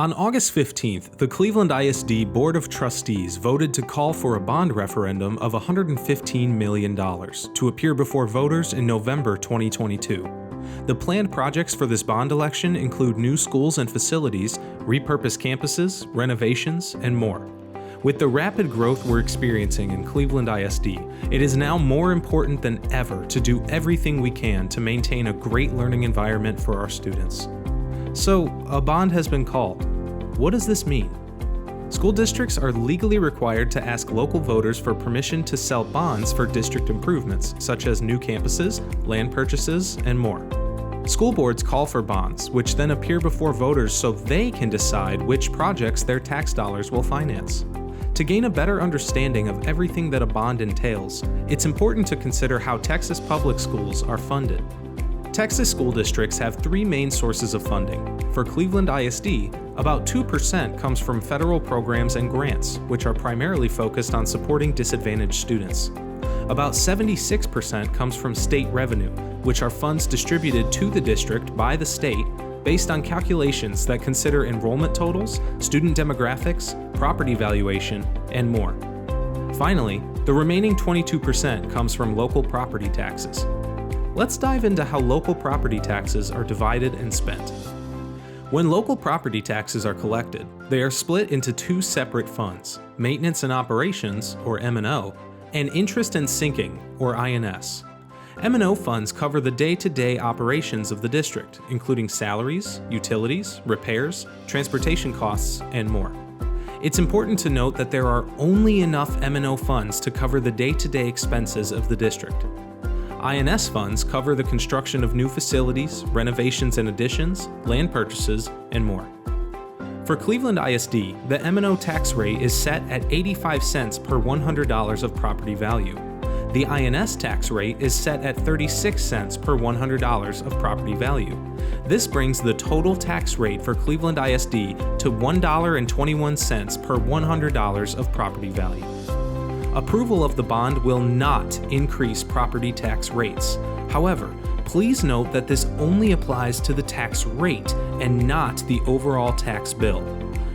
On August 15th, the Cleveland ISD Board of Trustees voted to call for a bond referendum of $115 million to appear before voters in November 2022. The planned projects for this bond election include new schools and facilities, repurposed campuses, renovations, and more. With the rapid growth we're experiencing in Cleveland ISD, it is now more important than ever to do everything we can to maintain a great learning environment for our students. So, a bond has been called. What does this mean? School districts are legally required to ask local voters for permission to sell bonds for district improvements, such as new campuses, land purchases, and more. School boards call for bonds, which then appear before voters so they can decide which projects their tax dollars will finance. To gain a better understanding of everything that a bond entails, it's important to consider how Texas public schools are funded. Texas school districts have three main sources of funding. For Cleveland ISD, about 2% comes from federal programs and grants, which are primarily focused on supporting disadvantaged students. About 76% comes from state revenue, which are funds distributed to the district by the state based on calculations that consider enrollment totals, student demographics, property valuation, and more. Finally, the remaining 22% comes from local property taxes. Let's dive into how local property taxes are divided and spent. When local property taxes are collected, they are split into two separate funds, Maintenance and Operations, or M&O, and Interest and Sinking, or INS. M&O funds cover the day-to-day operations of the district, including salaries, utilities, repairs, transportation costs, and more. It's important to note that there are only enough M&O funds to cover the day-to-day expenses of the district. INS funds cover the construction of new facilities, renovations and additions, land purchases, and more. For Cleveland ISD, the M&O tax rate is set at 85 cents per $100 of property value. The INS tax rate is set at 36 cents per $100 of property value. This brings the total tax rate for Cleveland ISD to $1.21 per $100 of property value. Approval of the bond will not increase property tax rates. However, please note that this only applies to the tax rate and not the overall tax bill.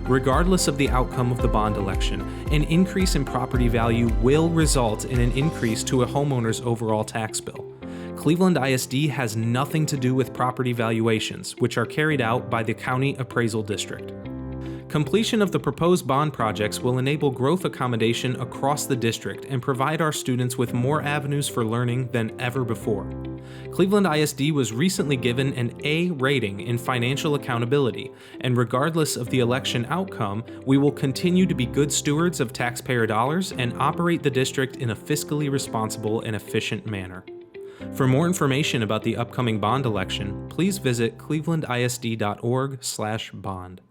Regardless of the outcome of the bond election, an increase in property value will result in an increase to a homeowner's overall tax bill. Cleveland ISD has nothing to do with property valuations, which are carried out by the County Appraisal District. Completion of the proposed bond projects will enable growth accommodation across the district and provide our students with more avenues for learning than ever before. Cleveland ISD was recently given an A rating in financial accountability, and regardless of the election outcome, we will continue to be good stewards of taxpayer dollars and operate the district in a fiscally responsible and efficient manner. For more information about the upcoming bond election, please visit clevelandisd.org/bond.